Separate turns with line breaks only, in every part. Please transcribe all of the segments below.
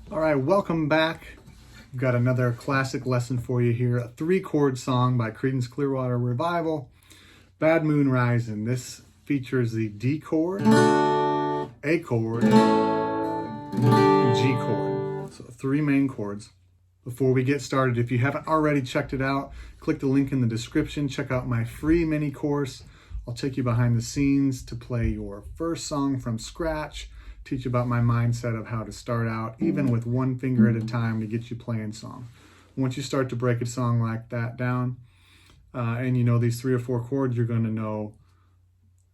All right, welcome back. We've got another classic lesson for you here. A 3-chord song by Creedence Clearwater Revival, Bad Moon Rising. This features the D chord, A chord, and G chord. So 3 main chords. Before we get started, if you haven't already checked it out, click the link in the description. Check out my free mini course. I'll take you behind the scenes to play your first song from scratch, teach you about my mindset of how to start out, even with 1 finger at a time, to get you playing song. Once you start to break a song like that down, and you know these 3 or 4 chords, you're going to know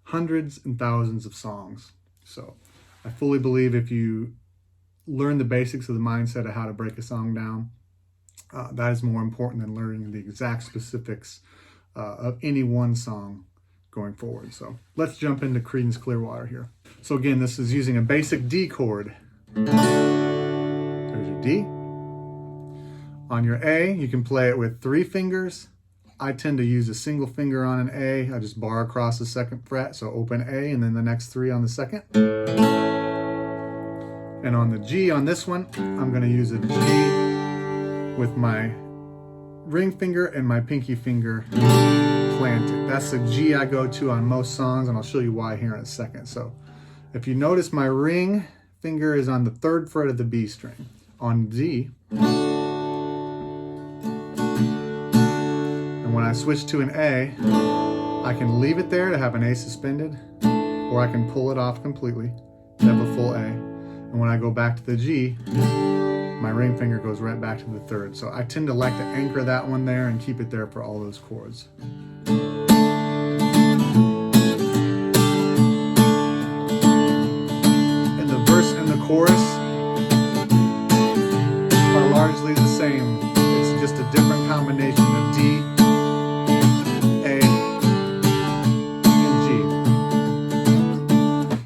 hundreds and thousands of songs. So I fully believe if you learn the basics of the mindset of how to break a song down, that is more important than learning the exact specifics of any one song going forward. So let's jump into Creedence Clearwater here. So again, this is using a basic D chord. There's your D. On your A, you can play it with 3 fingers. I tend to use a single finger on an A. I just bar across the 2nd fret, so open A and then the next 3 on the 2nd. And on the G on this one, I'm going to use a G with my ring finger and my pinky finger planted. That's the G I go to on most songs, and I'll show you why here in a second. So if you notice, my ring finger is on the 3rd fret of the B string. On D, and when I switch to an A, I can leave it there to have an A suspended, or I can pull it off completely to have a full A. And when I go back to the G, my ring finger goes right back to the 3rd. So I tend to like to anchor that one there and keep it there for all those chords. And the verse and the chorus are largely the same. It's just a different combination of D, A, and G.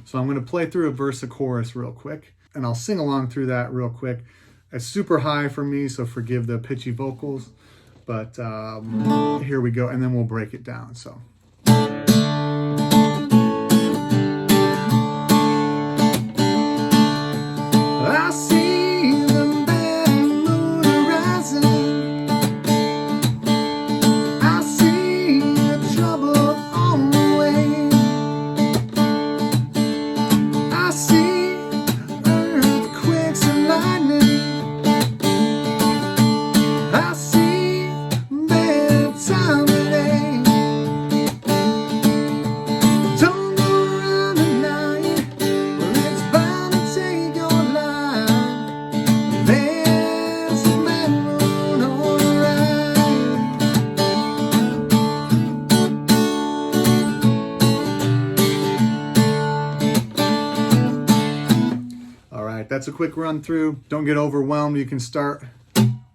So I'm going to play through a verse and chorus real quick, and I'll sing along through that real quick. It's super high for me, so forgive the pitchy vocals, but here we go, and then we'll break it down. So. I see the bad moon rising. I see the trouble on the way. I see earthquakes and lightning. I see bad time today. Don't go around at night, or it's bound to take your life. There's a bad moon on the ride. All right, that's a quick run through. Don't get overwhelmed. You can start.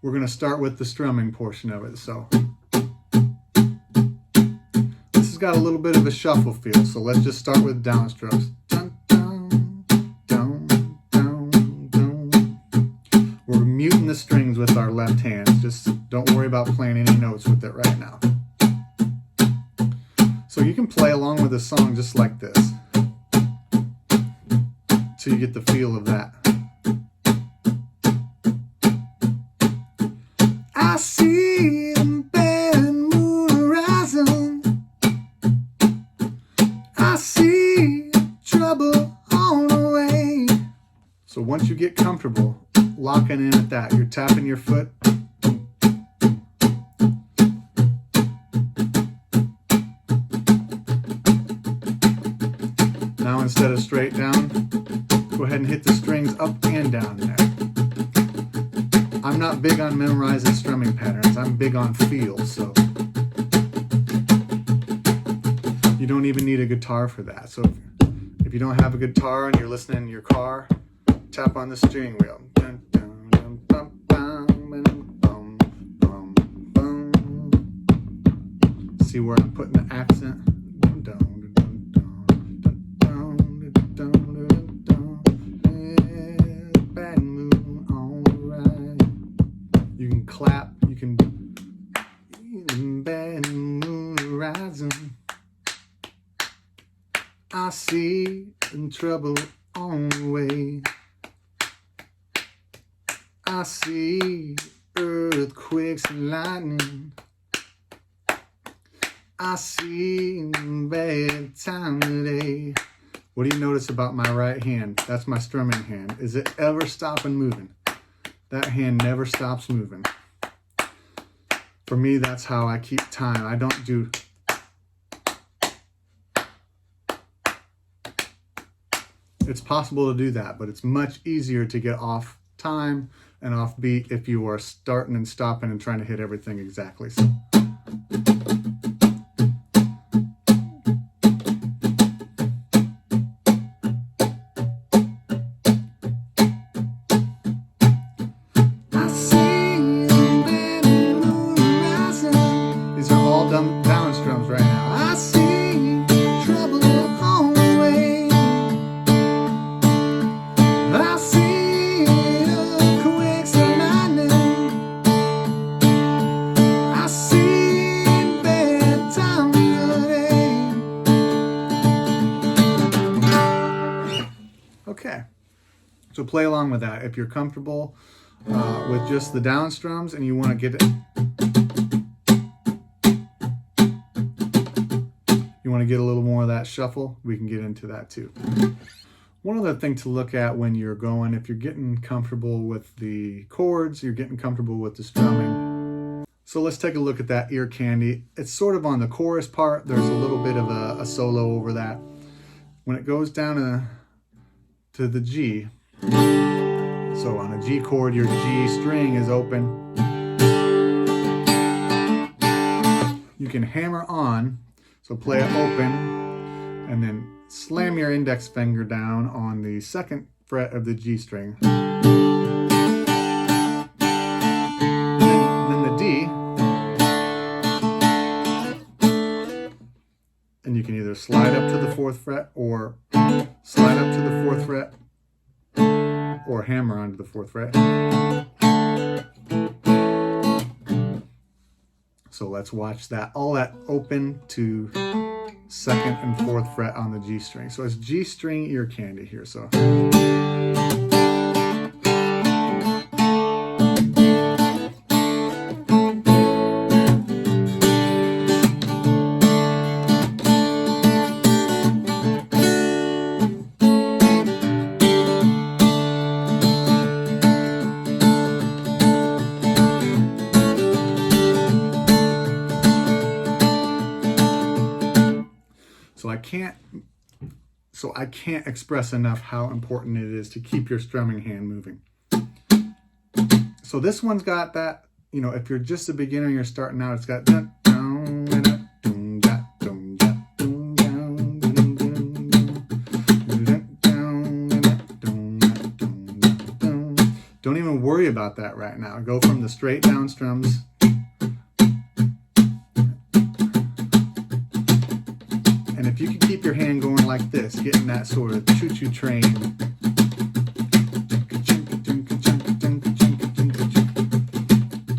We're going to start with the strumming portion of it. So this has got a little bit of a shuffle feel. So let's just start with downstrokes. Dun, dun, dun, dun, dun. We're muting the strings with our left hand. Just don't worry about playing any notes with it right now. So you can play along with a song just like this till you get the feel of that. I see the bad moon rising. I see trouble on the way. So once you get comfortable locking in at that, you're tapping your foot. Now instead of straight down, go ahead and hit the strings up and down there. I'm not big on memorizing strumming patterns. I'm big on feel, so you don't even need a guitar for that. So if you don't have a guitar and you're listening in your car, tap on the steering wheel. See where I'm putting the accent? You can clap, you can bad moon rising. I see trouble on the way. I see earthquakes and lightning. I see bad time today. What do you notice about my right hand? That's my strumming hand. Is it ever stopping moving? That hand never stops moving. For me, that's how I keep time. I don't do... It's possible to do that, but it's much easier to get off time and off beat if you are starting and stopping and trying to hit everything exactly. So. These are all downstrums right now. I see trouble on the way. I see earthquakes and lightning. I see bad time today. Okay, so play along with that. If you're comfortable with just the downstrums and you want to get it, you want to get a little more of that shuffle, we can get into that too. One other thing to look at when you're going, if you're getting comfortable with the chords, you're getting comfortable with the strumming. So let's take a look at that ear candy. It's sort of on the chorus part. There's a little bit of a solo over that. When it goes down to the G, so on a G chord, your G string is open. You can hammer on, so play it open, and then slam your index finger down on the second fret of the G string. Then the D, and you can either slide up to the 4th fret or slide up to the 4th fret or hammer onto the 4th fret. So let's watch that. All that open to 2nd and 4th fret on the G string. So it's G string ear candy here. So. I can't express enough how important it is to keep your strumming hand moving. So this one's got that, you know, if you're just a beginner and you're starting out, it's got don't even worry about that right now. Go from the straight down strums. And if you can keep your hand going like this, getting that sort of choo-choo train.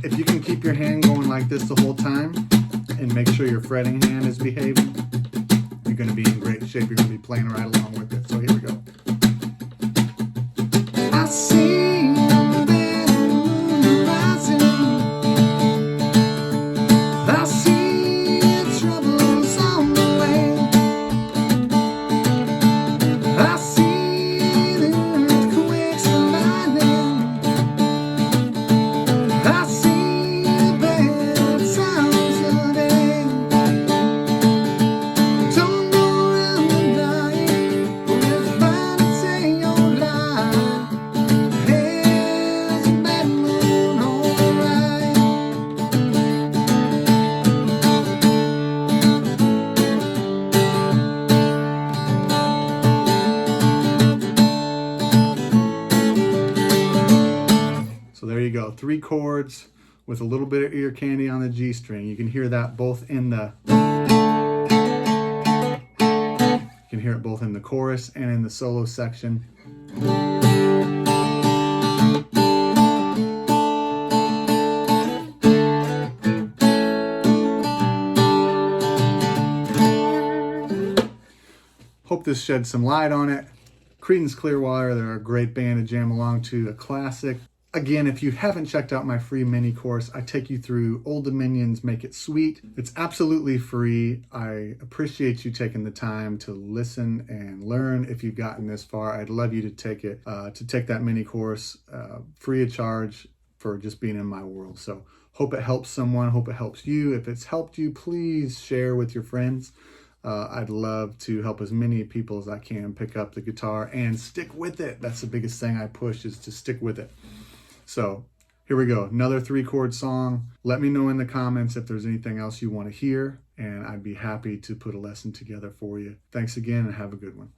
If you can keep your hand going like this the whole time and make sure your fretting hand is behaving, you're going to be in great shape. You're going to be playing right along with it. So here we go. I see the moon rising. I see troubles on the way. I see the earthquakes and lightning. I see bad sounds today. Don't go around the night with fire to take your life. There's a bad moon alright. So there you go, 3 chords with a little bit of ear candy on the G string. You can hear that both in the hear it both in the chorus and in the solo section. Hope this sheds some light on it. Creedence Clearwater, they're a great band to jam along to, a classic. Again, if you haven't checked out my free mini course, I take you through Old Dominion's Make It Sweet. It's absolutely free. I appreciate you taking the time to listen and learn. If you've gotten this far, I'd love you to take it, to take that mini course free of charge for just being in my world. So hope it helps someone, hope it helps you. If it's helped you, please share with your friends. I'd love to help as many people as I can pick up the guitar and stick with it. That's the biggest thing I push, is to stick with it. So here we go, another 3-chord song. Let me know in the comments if there's anything else you want to hear, and I'd be happy to put a lesson together for you. Thanks again, and have a good one.